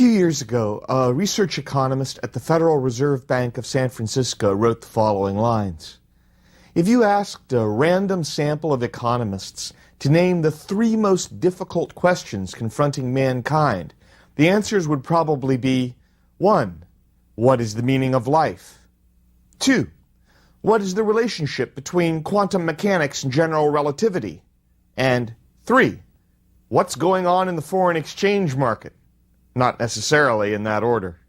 few years ago, a research economist at the Federal Reserve Bank of San Francisco wrote the following lines. If you asked a random sample of economists to name the three most difficult questions confronting mankind, the answers would probably be 1. What is the meaning of life? 2. What is the relationship between quantum mechanics and general relativity? And 3. What's going on in the foreign exchange market? Not necessarily in that order.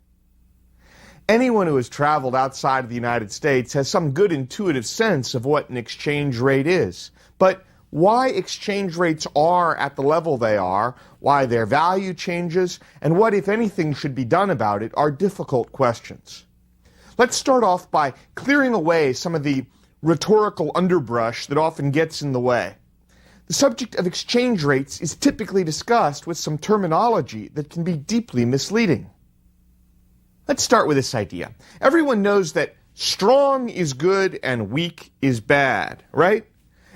Anyone who has traveled outside of the United States has some good intuitive sense of what an exchange rate is. But why exchange rates are at the level they are, why their value changes, and what, if anything, should be done about it are difficult questions. Let's start off by clearing away some of the rhetorical underbrush that often gets in the way. The subject of exchange rates is typically discussed with some terminology that can be deeply misleading. Let's start with this idea. Everyone knows that strong is good and weak is bad, right?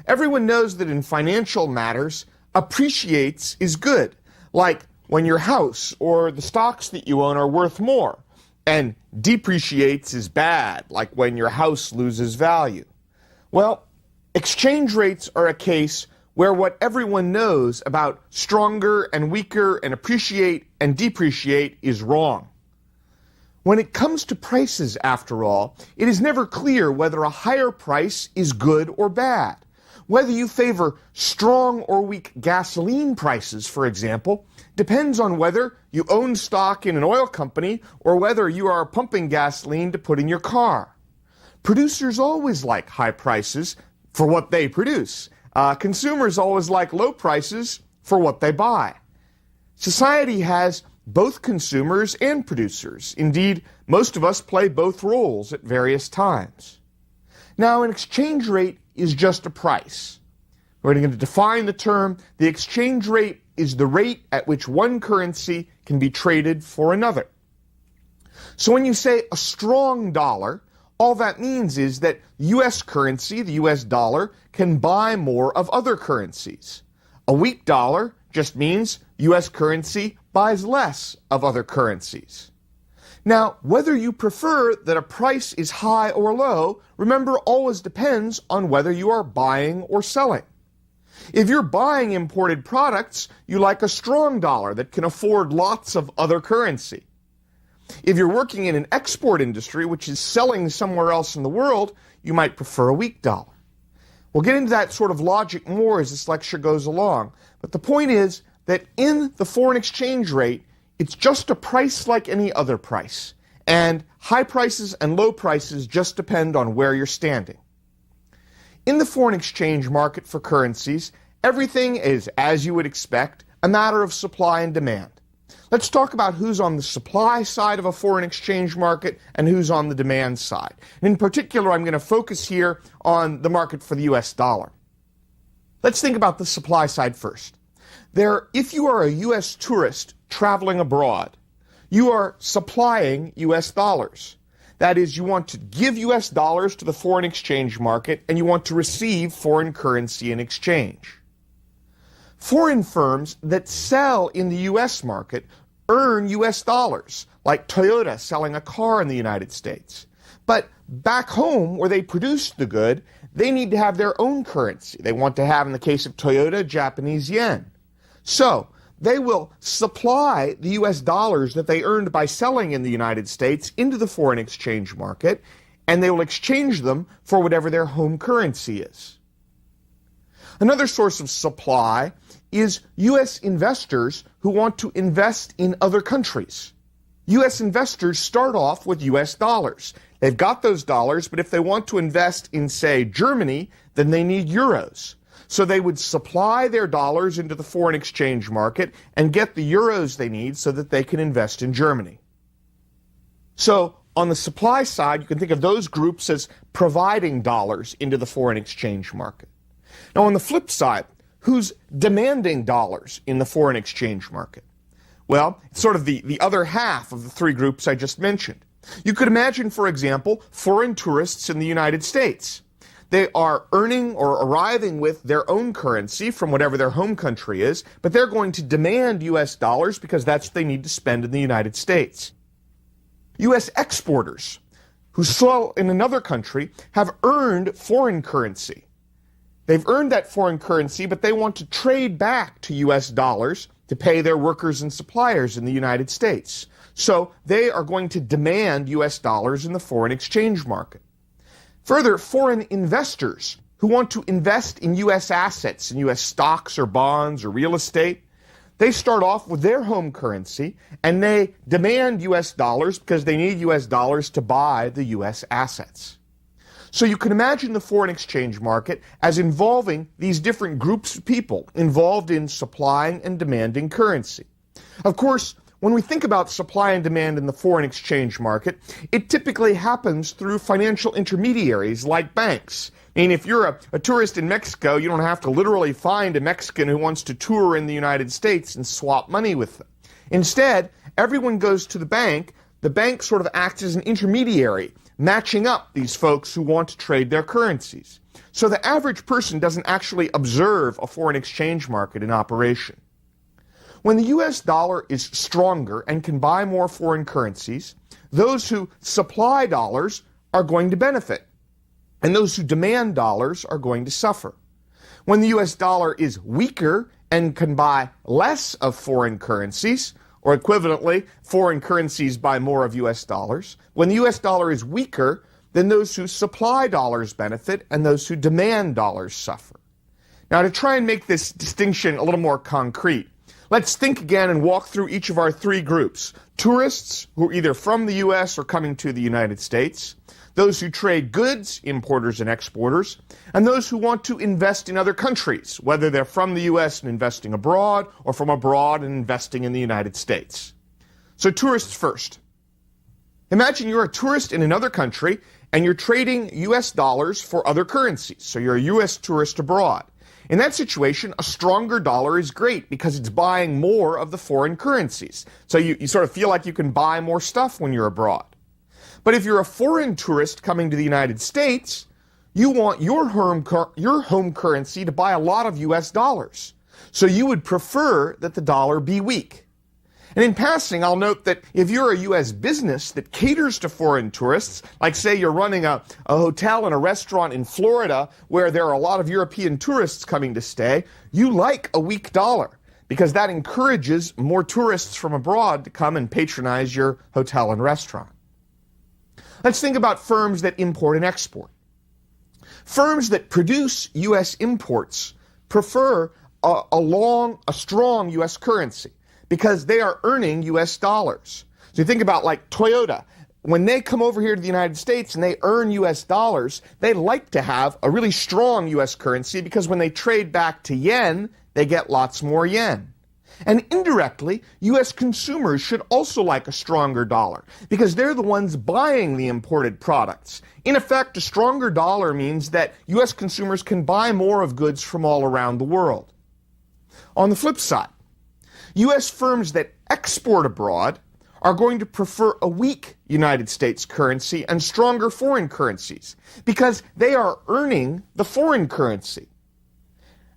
Everyone knows that in financial matters, appreciates is good, like when your house or the stocks that you own are worth more, and depreciates is bad, like when your house loses value. Well, exchange rates are a case where what everyone knows about stronger and weaker and appreciate and depreciate is wrong. When it comes to prices, after all, it is never clear whether a higher price is good or bad. Whether you favor strong or weak gasoline prices, for example, depends on whether you own stock in an oil company or whether you are pumping gasoline to put in your car. Producers always like high prices for what they produce. Consumers always like low prices for what they buy. Society has both consumers and producers. Indeed, most of us play both roles at various times. Now, an exchange rate is just a price. We're going to define the term. The exchange rate is the rate at which one currency can be traded for another. So when you say a strong dollar, all that means is that U.S. currency, the U.S. dollar, can buy more of other currencies. A weak dollar just means U.S. currency buys less of other currencies. Now, whether you prefer that a price is high or low, remember, always depends on whether you are buying or selling. If you're buying imported products, you like a strong dollar that can afford lots of other currency. If you're working in an export industry, which is selling somewhere else in the world, you might prefer a weak dollar. We'll get into that sort of logic more as this lecture goes along, but the point is that in the foreign exchange rate, it's just a price like any other price, and high prices and low prices just depend on where you're standing. In the foreign exchange market for currencies, everything is, as you would expect, a matter of supply and demand. Let's talk about who's on the supply side of a foreign exchange market and who's on the demand side. And in particular, I'm going to focus here on the market for the US dollar. Let's think about the supply side first. If you are a US tourist traveling abroad, you are supplying US dollars. That is, you want to give US dollars to the foreign exchange market and you want to receive foreign currency in exchange. Foreign firms that sell in the U.S. market earn U.S. dollars, like Toyota selling a car in the United States. But back home, where they produce the good, they need to have their own currency. They want to have, in the case of Toyota, Japanese yen. So they will supply the U.S. dollars that they earned by selling in the United States into the foreign exchange market, and they will exchange them for whatever their home currency is. Another source of supply is U.S. investors who want to invest in other countries. U.S. investors start off with U.S. dollars. They've got those dollars, but if they want to invest in, say, Germany, then they need euros. So they would supply their dollars into the foreign exchange market and get the euros they need so that they can invest in Germany. So on the supply side, you can think of those groups as providing dollars into the foreign exchange market. Now, on the flip side, who's demanding dollars in the foreign exchange market? Well, it's sort of the other half of the three groups I just mentioned. You could imagine, for example, foreign tourists in the United States. they are earning or arriving with their own currency from whatever their home country is, but they're going to demand U.S. dollars because that's what they need to spend in the United States. U.S. exporters who sell in another country have earned foreign currency. They've earned that foreign currency, but they want to trade back to U.S. dollars to pay their workers and suppliers in the United States. So they are going to demand U.S. dollars in the foreign exchange market. Further, foreign investors who want to invest in U.S. assets, in U.S. stocks or bonds or real estate, they start off with their home currency and they demand U.S. dollars because they need U.S. dollars to buy the U.S. assets. So you can imagine the foreign exchange market as involving these different groups of people involved in supplying and demanding currency. Of course, when we think about supply and demand in the foreign exchange market, it typically happens through financial intermediaries like banks. I mean, if you're a tourist in Mexico, you don't have to literally find a Mexican who wants to tour in the United States and swap money with them. Instead, everyone goes to the bank. The bank sort of acts as an intermediary, matching up these folks who want to trade their currencies. So the average person doesn't actually observe a foreign exchange market in operation. When the U.S. dollar is stronger and can buy more foreign currencies, those who supply dollars are going to benefit, and those who demand dollars are going to suffer. When the U.S. dollar is weaker and can buy less of foreign currencies, or equivalently, foreign currencies buy more of U.S. dollars, when the U.S. dollar is weaker, then those who supply dollars benefit and those who demand dollars suffer. Now, to try and make this distinction a little more concrete, let's think again and walk through each of our three groups. Tourists, who are either from the U.S. or coming to the United States, those who trade goods, importers and exporters, and those who want to invest in other countries, whether they're from the U.S. and investing abroad, or from abroad and investing in the United States. So tourists first. Imagine you're a tourist in another country, and you're trading U.S. dollars for other currencies, so you're a U.S. tourist abroad. In that situation, a stronger dollar is great because it's buying more of the foreign currencies. So you sort of feel like you can buy more stuff when you're abroad. But if you're a foreign tourist coming to the United States, you want your home currency to buy a lot of U.S. dollars. So you would prefer that the dollar be weak. And in passing, I'll note that if you're a U.S. business that caters to foreign tourists, like say you're running a hotel and a restaurant in Florida where there are a lot of European tourists coming to stay, you like a weak dollar because that encourages more tourists from abroad to come and patronize your hotel and restaurant. Let's think about firms that import and export. Firms that produce U.S. imports prefer a strong U.S. currency, because they are earning U.S. dollars. So you think about like Toyota. When they come over here to the United States and they earn U.S. dollars, they like to have a really strong U.S. currency because when they trade back to yen, they get lots more yen. And indirectly, U.S. consumers should also like a stronger dollar because they're the ones buying the imported products. In effect, a stronger dollar means that U.S. consumers can buy more of goods from all around the world. On the flip side, U.S. firms that export abroad are going to prefer a weak United States currency and stronger foreign currencies because they are earning the foreign currency.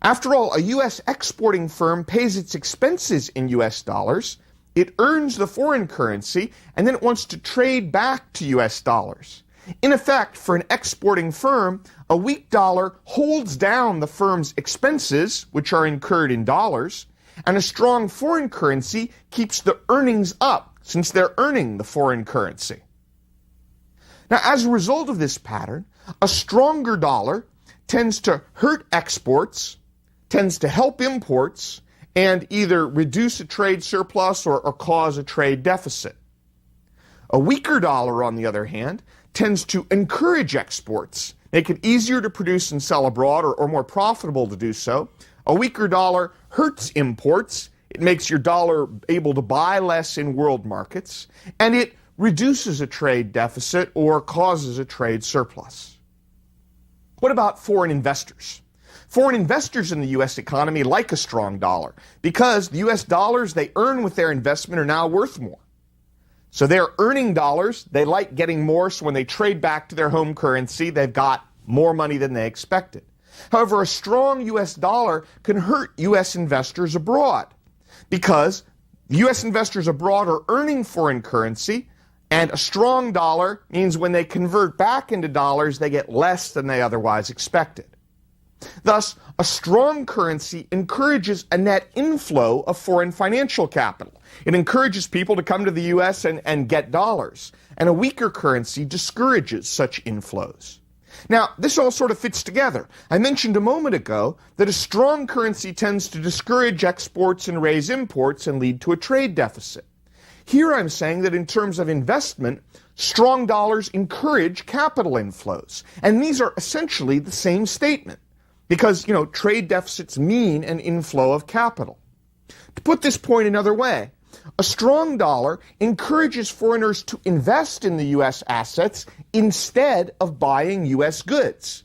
After all, a U.S. exporting firm pays its expenses in U.S. dollars, it earns the foreign currency, and then it wants to trade back to U.S. dollars. In effect, for an exporting firm, a weak dollar holds down the firm's expenses, which are incurred in dollars, and a strong foreign currency keeps the earnings up, since they're earning the foreign currency. Now, as a result of this pattern, a stronger dollar tends to hurt exports, tends to help imports, and either reduce a trade surplus or cause a trade deficit. A weaker dollar, on the other hand, tends to encourage exports, make it easier to produce and sell abroad or more profitable to do so. A weaker dollar hurts imports, it makes your dollar able to buy less in world markets, and it reduces a trade deficit or causes a trade surplus. What about foreign investors? Foreign investors in the U.S. economy like a strong dollar because the U.S. dollars they earn with their investment are now worth more. So they're earning dollars, they like getting more, so when they trade back to their home currency, they've got more money than they expected. However, a strong U.S. dollar can hurt U.S. investors abroad because U.S. investors abroad are earning foreign currency, and a strong dollar means when they convert back into dollars, they get less than they otherwise expected. Thus, a strong currency encourages a net inflow of foreign financial capital. It encourages people to come to the U.S. and get dollars, and a weaker currency discourages such inflows. Now, this all sort of fits together. I mentioned a moment ago that a strong currency tends to discourage exports and raise imports and lead to a trade deficit. Here I'm saying that in terms of investment, strong dollars encourage capital inflows. And these are essentially the same statement because, trade deficits mean an inflow of capital. To put this point another way, a strong dollar encourages foreigners to invest in the U.S. assets instead of buying U.S. goods.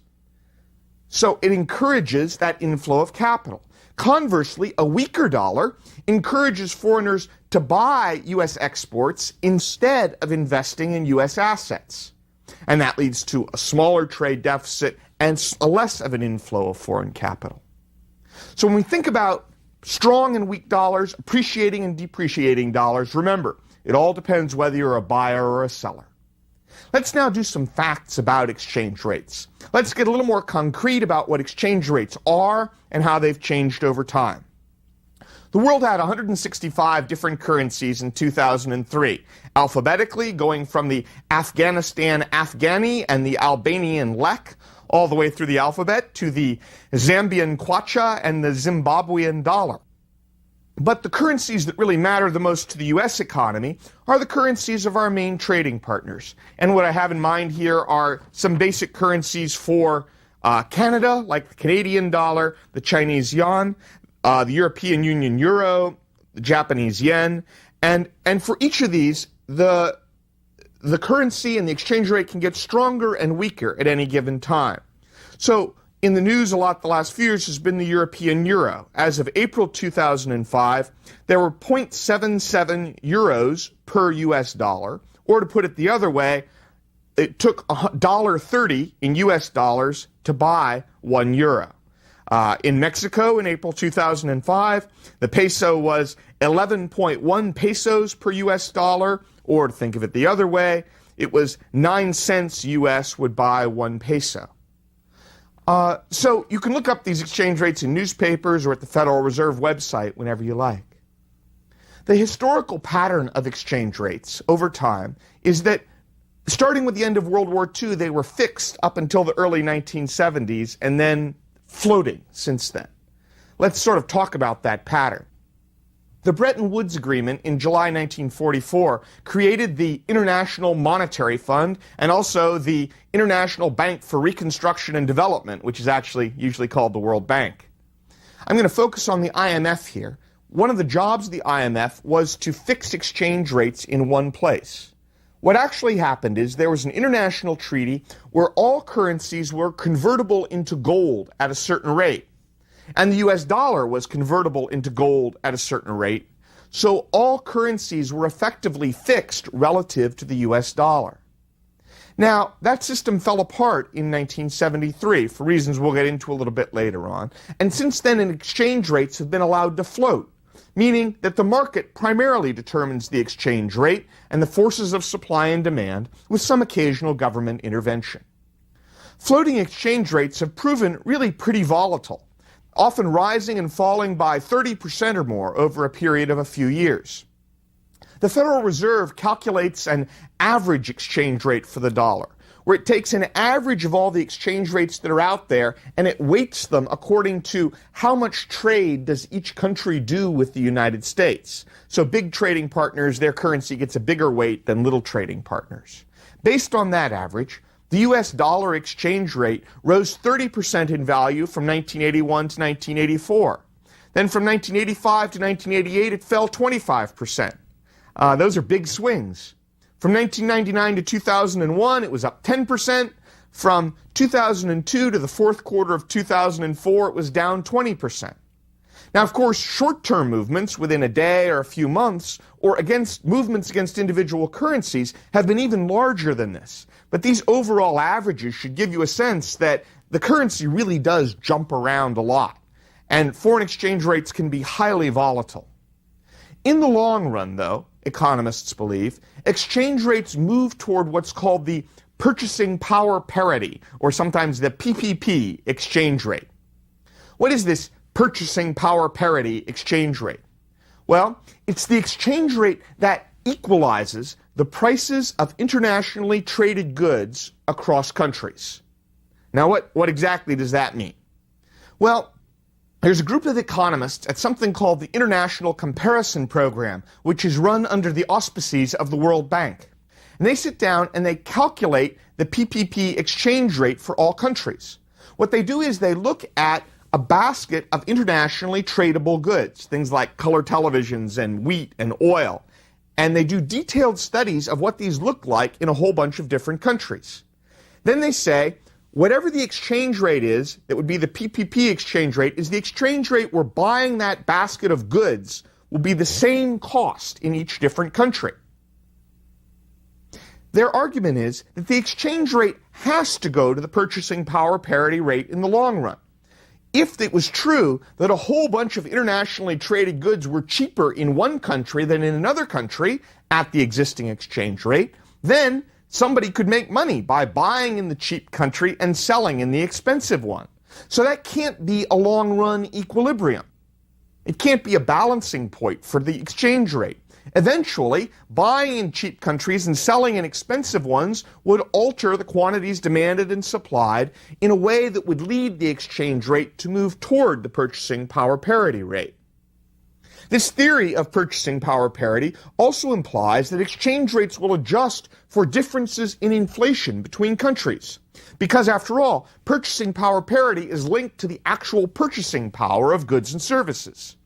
So it encourages that inflow of capital. Conversely, a weaker dollar encourages foreigners to buy U.S. exports instead of investing in U.S. assets. And that leads to a smaller trade deficit and a less of an inflow of foreign capital. So when we think about strong and weak dollars, appreciating and depreciating dollars, remember, it all depends whether you're a buyer or a seller. Let's now do some facts about exchange rates. Let's get a little more concrete about what exchange rates are and how they've changed over time. The world had 165 different currencies in 2003, alphabetically going from the Afghanistan Afghani and the Albanian lek all the way through the alphabet to the Zambian kwacha and the Zimbabwean dollar. But the currencies that really matter the most to the U.S. economy are the currencies of our main trading partners. And what I have in mind here are some basic currencies for Canada, like the Canadian dollar, the Chinese yuan, the European Union euro, the Japanese yen. And for each of these, the currency and the exchange rate can get stronger and weaker at any given time. So in the news a lot the last few years has been the European euro. As of April 2005, there were 0.77 euros per US dollar, or to put it the other way, it took $1.30 in US dollars to buy 1 euro. In Mexico in April 2005, the peso was 11.1 pesos per US dollar, or to think of it the other way, it was 9 cents US would buy 1 peso. So you can look up these exchange rates in newspapers or at the Federal Reserve website whenever you like. The historical pattern of exchange rates over time is that starting with the end of World War II, they were fixed up until the early 1970s and then floating since then. Let's sort of talk about that pattern. The Bretton Woods Agreement in July 1944 created the International Monetary Fund and also the International Bank for Reconstruction and Development, which is actually usually called the World Bank. I'm going to focus on the IMF here. One of the jobs of the IMF was to fix exchange rates in one place. What actually happened is there was an international treaty where all currencies were convertible into gold at a certain rate. And the US dollar was convertible into gold at a certain rate, so all currencies were effectively fixed relative to the US dollar. Now, that system fell apart in 1973 for reasons we'll get into a little bit later on, and since then exchange rates have been allowed to float, meaning that the market primarily determines the exchange rate and the forces of supply and demand with some occasional government intervention. Floating exchange rates have proven really pretty volatile, often rising and falling by 30% or more over a period of a few years. The Federal Reserve calculates an average exchange rate for the dollar, where it takes an average of all the exchange rates that are out there and it weights them according to how much trade does each country do with the United States. So big trading partners, their currency gets a bigger weight than little trading partners. Based on that average, the US dollar exchange rate rose 30% in value from 1981 to 1984. Then from 1985 to 1988, it fell 25%. Those are big swings. From 1999 to 2001, it was up 10%. From 2002 to the fourth quarter of 2004, it was down 20%. Now, of course, short-term movements within a day or a few months, or movements against individual currencies, have been even larger than this. But these overall averages should give you a sense that the currency really does jump around a lot, and foreign exchange rates can be highly volatile. In the long run, though, economists believe, exchange rates move toward what's called the purchasing power parity, or sometimes the PPP exchange rate. What is this purchasing power parity exchange rate? Well, it's the exchange rate that equalizes the prices of internationally traded goods across countries. Now, what exactly does that mean? Well, there's a group of economists at something called the International Comparison Program, which is run under the auspices of the World Bank. And they sit down and they calculate the PPP exchange rate for all countries. What they do is they look at a basket of internationally tradable goods, things like color televisions and wheat and oil, and they do detailed studies of what these look like in a whole bunch of different countries. Then they say, whatever the exchange rate is, that would be the PPP exchange rate, is the exchange rate we're buying that basket of goods will be the same cost in each different country. Their argument is that the exchange rate has to go to the purchasing power parity rate in the long run. If it was true that a whole bunch of internationally traded goods were cheaper in one country than in another country at the existing exchange rate, then somebody could make money by buying in the cheap country and selling in the expensive one. So that can't be a long-run equilibrium. It can't be a balancing point for the exchange rate. Eventually, buying in cheap countries and selling in expensive ones would alter the quantities demanded and supplied in a way that would lead the exchange rate to move toward the purchasing power parity rate. This theory of purchasing power parity also implies that exchange rates will adjust for differences in inflation between countries. Because after all, purchasing power parity is linked to the actual purchasing power of goods and services.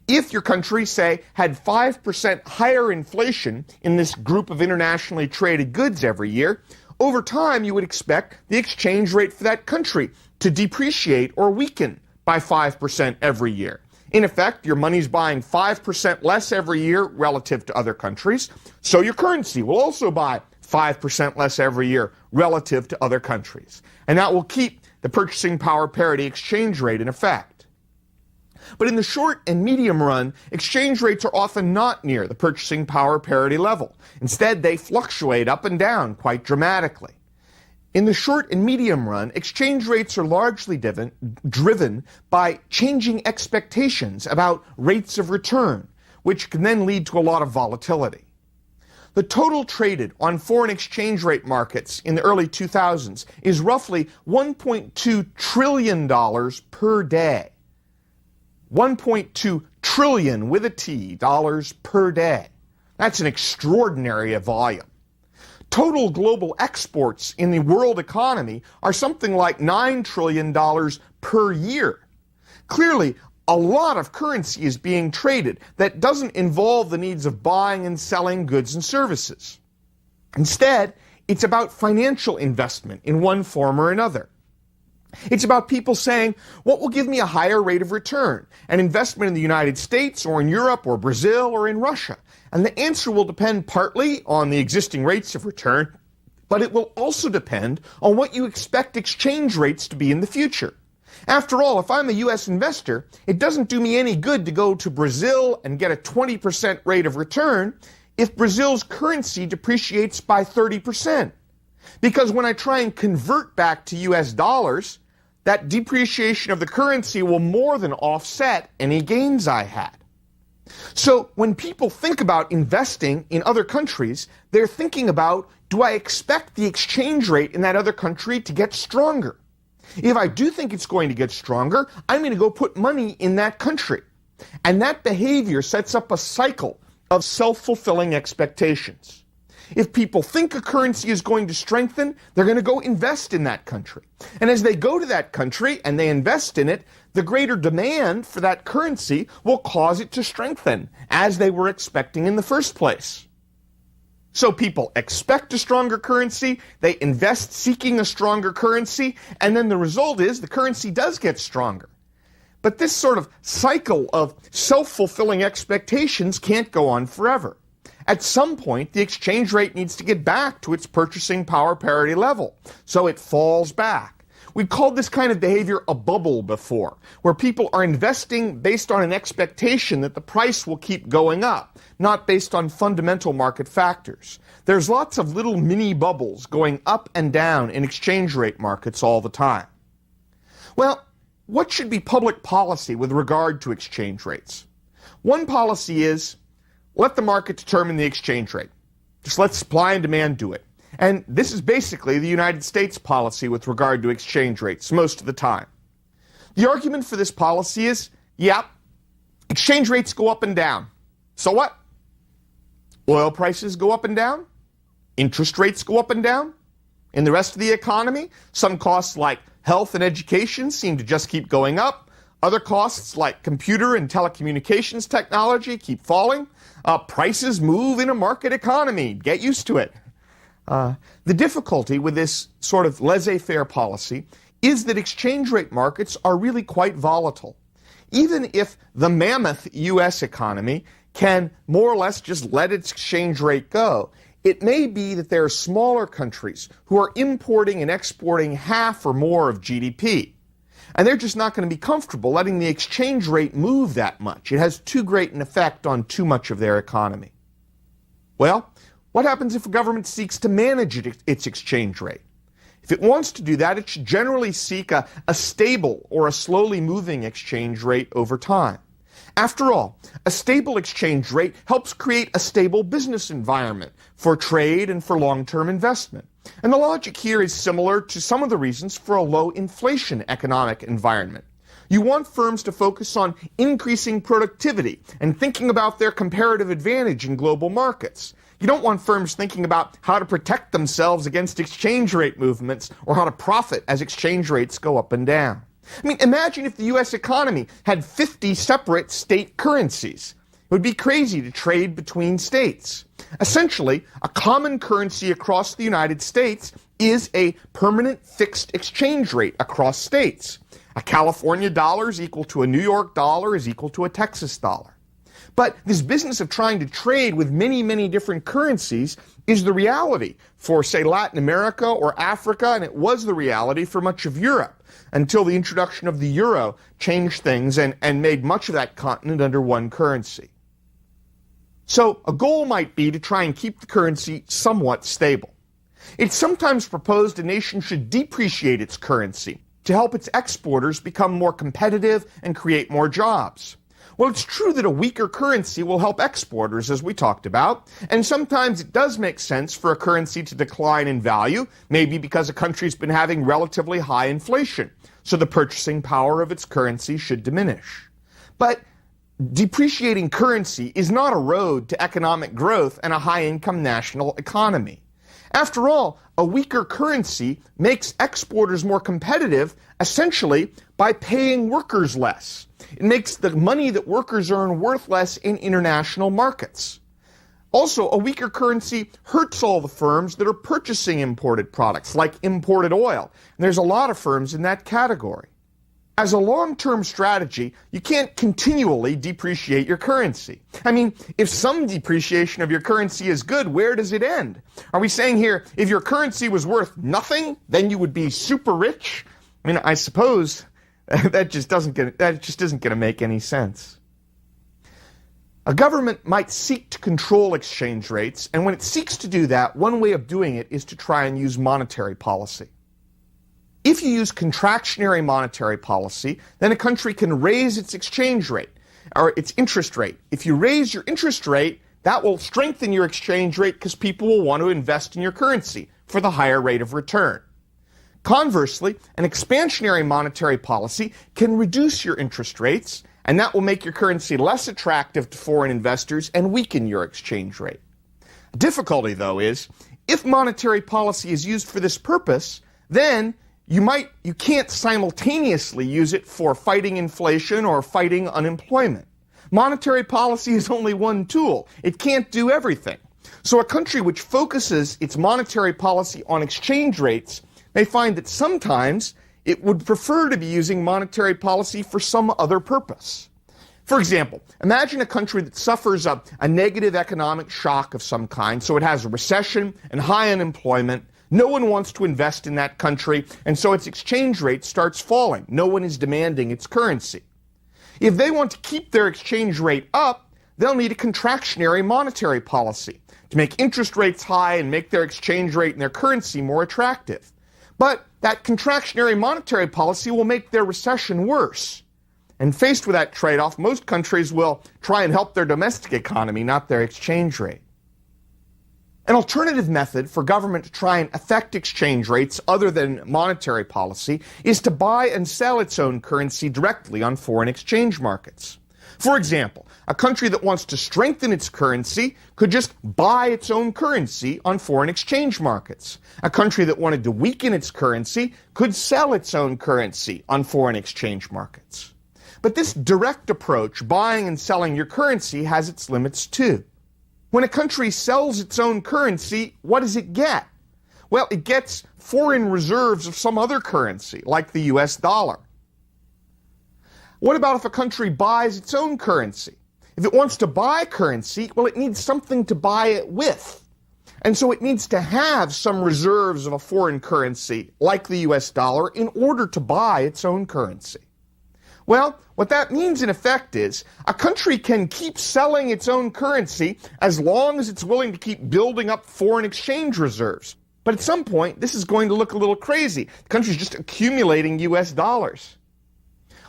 If your country, say, had 5% higher inflation in this group of internationally traded goods every year, over time you would expect the exchange rate for that country to depreciate or weaken by 5% every year. In effect, your money's buying 5% less every year relative to other countries, so your currency will also buy 5% less every year relative to other countries. And that will keep the purchasing power parity exchange rate in effect. But in the short and medium run, exchange rates are often not near the purchasing power parity level. Instead, they fluctuate up and down quite dramatically. In the short and medium run, exchange rates are largely driven by changing expectations about rates of return, which can then lead to a lot of volatility. The total traded on foreign exchange rate markets in the early 2000s is roughly $1.2 trillion per day. 1.2 trillion with a T dollars per day. That's an extraordinary volume. Total global exports in the world economy are something like $9 trillion per year. Clearly, a lot of currency is being traded that doesn't involve the needs of buying and selling goods and services. Instead, it's about financial investment in one form or another. It's about people saying, what will give me a higher rate of return? An investment in the United States or in Europe or Brazil or in Russia? And the answer will depend partly on the existing rates of return, but it will also depend on what you expect exchange rates to be in the future. After all, if I'm a U.S. investor, it doesn't do me any good to go to Brazil and get a 20% rate of return if Brazil's currency depreciates by 30%. Because when I try and convert back to US dollars, that depreciation of the currency will more than offset any gains I had. So when people think about investing in other countries, they're thinking about, do I expect the exchange rate in that other country to get stronger? If I do think it's going to get stronger, I'm going to go put money in that country. And that behavior sets up a cycle of self-fulfilling expectations. If people think a currency is going to strengthen, they're going to go invest in that country. And as they go to that country and they invest in it, the greater demand for that currency will cause it to strengthen, as they were expecting in the first place. So people expect a stronger currency, they invest seeking a stronger currency, and then the result is the currency does get stronger. But this sort of cycle of self-fulfilling expectations can't go on forever. At some point, the exchange rate needs to get back to its purchasing power parity level, so it falls back. We called this kind of behavior a bubble before, where people are investing based on an expectation that the price will keep going up, not based on fundamental market factors. There's lots of little mini bubbles going up and down in exchange rate markets all the time. Well, what should be public policy with regard to exchange rates? One policy is, let the market determine the exchange rate. Just let supply and demand do it. And this is basically the United States policy with regard to exchange rates most of the time. The argument for this policy is, exchange rates go up and down. So what? Oil prices go up and down. Interest rates go up and down. In the rest of the economy, some costs like health and education seem to just keep going up. Other costs like computer and telecommunications technology keep falling. Prices move in a market economy. Get used to it. The difficulty with this sort of laissez-faire policy is that exchange rate markets are really quite volatile. Even if the mammoth U.S. economy can more or less just let its exchange rate go, it may be that there are smaller countries who are importing and exporting half or more of GDP. And they're just not going to be comfortable letting the exchange rate move that much. It has too great an effect on too much of their economy. Well, what happens if a government seeks to manage its exchange rate? If it wants to do that, it should generally seek a stable or a slowly moving exchange rate over time. After all, a stable exchange rate helps create a stable business environment for trade and for long-term investment. And the logic here is similar to some of the reasons for a low inflation economic environment. You want firms to focus on increasing productivity and thinking about their comparative advantage in global markets. You don't want firms thinking about how to protect themselves against exchange rate movements or how to profit as exchange rates go up and down. I mean, imagine if the U.S. economy had 50 separate state currencies. It would be crazy to trade between states. Essentially, a common currency across the United States is a permanent fixed exchange rate across states. A California dollar is equal to a New York dollar is equal to a Texas dollar. But this business of trying to trade with many, many different currencies is the reality for, say, Latin America or Africa, and it was the reality for much of Europe until the introduction of the euro changed things and made much of that continent under one currency. So a goal might be to try and keep the currency somewhat stable. It's sometimes proposed a nation should depreciate its currency to help its exporters become more competitive and create more jobs. Well, it's true that a weaker currency will help exporters, as we talked about, and sometimes it does make sense for a currency to decline in value, maybe because a country's been having relatively high inflation, so the purchasing power of its currency should diminish. But depreciating currency is not a road to economic growth and a high-income national economy. After all, a weaker currency makes exporters more competitive, essentially, by paying workers less. It makes the money that workers earn worth less in international markets. Also, a weaker currency hurts all the firms that are purchasing imported products, like imported oil. And there's a lot of firms in that category. As a long-term strategy, you can't continually depreciate your currency. I mean, if some depreciation of your currency is good, where does it end? Are we saying here, if your currency was worth nothing, then you would be super rich? I mean, I suppose that just isn't going to make any sense. A government might seek to control exchange rates, and when it seeks to do that, one way of doing it is to try and use monetary policy. If you use contractionary monetary policy, then a country can raise its exchange rate, or its interest rate. If you raise your interest rate, that will strengthen your exchange rate because people will want to invest in your currency for the higher rate of return. Conversely, an expansionary monetary policy can reduce your interest rates, and that will make your currency less attractive to foreign investors and weaken your exchange rate. The difficulty, though, is if monetary policy is used for this purpose, then you can't simultaneously use it for fighting inflation or fighting unemployment. Monetary policy is only one tool. It can't do everything. So a country which focuses its monetary policy on exchange rates may find that sometimes it would prefer to be using monetary policy for some other purpose. For example, imagine a country that suffers a negative economic shock of some kind, so it has a recession and high unemployment. No one wants to invest in that country, and so its exchange rate starts falling. No one is demanding its currency. If they want to keep their exchange rate up, they'll need a contractionary monetary policy to make interest rates high and make their exchange rate and their currency more attractive. But that contractionary monetary policy will make their recession worse. And faced with that trade-off, most countries will try and help their domestic economy, not their exchange rate. An alternative method for government to try and affect exchange rates other than monetary policy is to buy and sell its own currency directly on foreign exchange markets. For example, a country that wants to strengthen its currency could just buy its own currency on foreign exchange markets. A country that wanted to weaken its currency could sell its own currency on foreign exchange markets. But this direct approach, buying and selling your currency, has its limits too. When a country sells its own currency, what does it get? Well, it gets foreign reserves of some other currency, like the US dollar. What about if a country buys its own currency? If it wants to buy currency, well, it needs something to buy it with. And so it needs to have some reserves of a foreign currency, like the US dollar, in order to buy its own currency. Well, what that means in effect is a country can keep selling its own currency as long as it's willing to keep building up foreign exchange reserves. But at some point, this is going to look a little crazy. The country's just accumulating US dollars.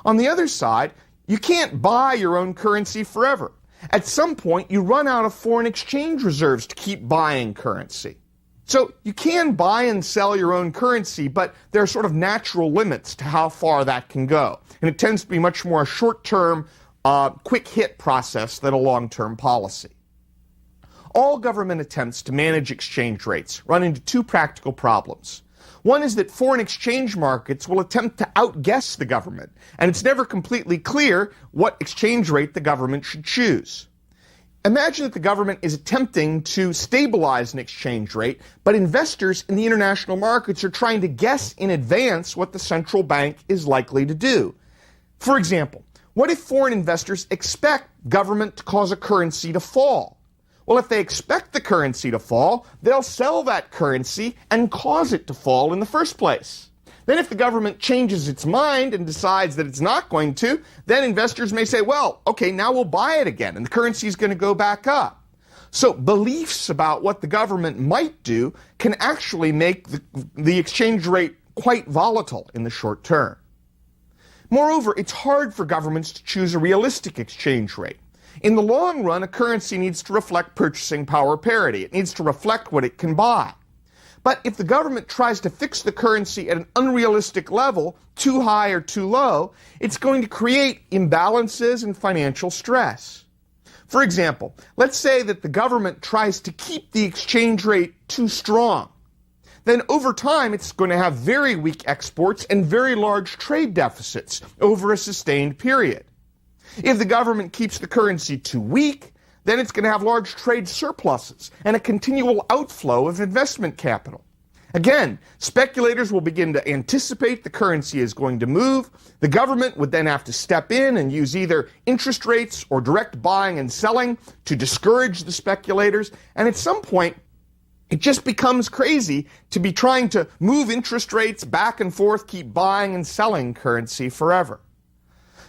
On the other side, you can't buy your own currency forever. At some point, you run out of foreign exchange reserves to keep buying currency. So you can buy and sell your own currency, but there are sort of natural limits to how far that can go. And it tends to be much more a short-term, quick-hit process than a long-term policy. All government attempts to manage exchange rates run into two practical problems. One is that foreign exchange markets will attempt to outguess the government, and it's never completely clear what exchange rate the government should choose. Imagine that the government is attempting to stabilize an exchange rate, but investors in the international markets are trying to guess in advance what the central bank is likely to do. For example, what if foreign investors expect government to cause a currency to fall? Well, if they expect the currency to fall, they'll sell that currency and cause it to fall in the first place. Then if the government changes its mind and decides that it's not going to, then investors may say, well, okay, now we'll buy it again, and the currency is going to go back up. So beliefs about what the government might do can actually make the exchange rate quite volatile in the short term. Moreover, it's hard for governments to choose a realistic exchange rate. In the long run, a currency needs to reflect purchasing power parity. It needs to reflect what it can buy. But if the government tries to fix the currency at an unrealistic level, too high or too low, it's going to create imbalances and financial stress. For example, let's say that the government tries to keep the exchange rate too strong. Then over time, it's going to have very weak exports and very large trade deficits over a sustained period. If the government keeps the currency too weak, then it's going to have large trade surpluses and a continual outflow of investment capital. Again, speculators will begin to anticipate the currency is going to move. The government would then have to step in and use either interest rates or direct buying and selling to discourage the speculators. And at some point, it just becomes crazy to be trying to move interest rates back and forth, keep buying and selling currency forever.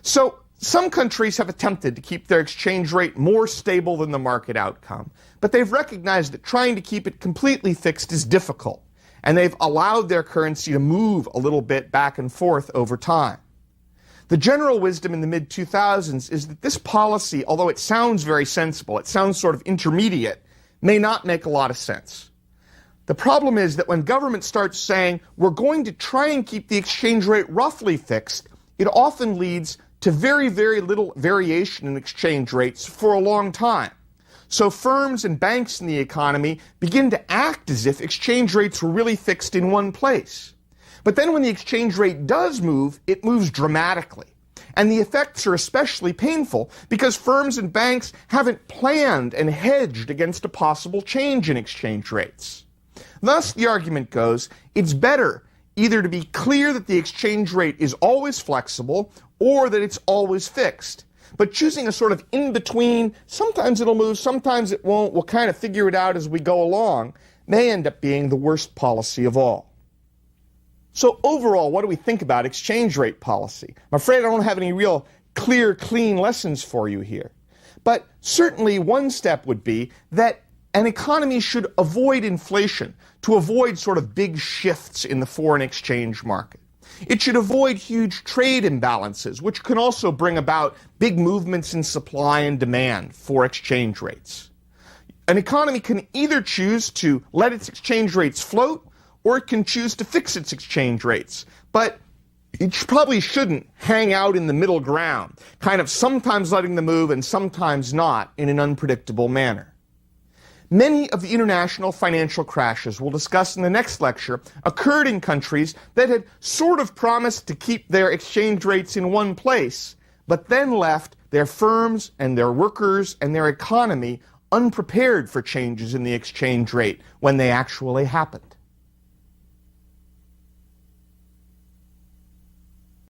So some countries have attempted to keep their exchange rate more stable than the market outcome, but they've recognized that trying to keep it completely fixed is difficult, and they've allowed their currency to move a little bit back and forth over time. The general wisdom in the mid-2000s is that this policy, although it sounds very sensible, it sounds sort of intermediate, may not make a lot of sense. The problem is that when government starts saying, we're going to try and keep the exchange rate roughly fixed, it often leads to very, very little variation in exchange rates for a long time. So firms and banks in the economy begin to act as if exchange rates were really fixed in one place. But then when the exchange rate does move, it moves dramatically. And the effects are especially painful because firms and banks haven't planned and hedged against a possible change in exchange rates. Thus, the argument goes, it's better either to be clear that the exchange rate is always flexible or that it's always fixed. But choosing a sort of in-between, sometimes it'll move, sometimes it won't, we'll kind of figure it out as we go along, may end up being the worst policy of all. So overall, what do we think about exchange rate policy? I'm afraid I don't have any real clear, clean lessons for you here. But certainly one step would be that an economy should avoid inflation to avoid sort of big shifts in the foreign exchange market. It should avoid huge trade imbalances, which can also bring about big movements in supply and demand for exchange rates. An economy can either choose to let its exchange rates float, or it can choose to fix its exchange rates. But it probably shouldn't hang out in the middle ground, kind of sometimes letting them move and sometimes not in an unpredictable manner. Many of the international financial crashes we'll discuss in the next lecture occurred in countries that had sort of promised to keep their exchange rates in one place, but then left their firms and their workers and their economy unprepared for changes in the exchange rate when they actually happened.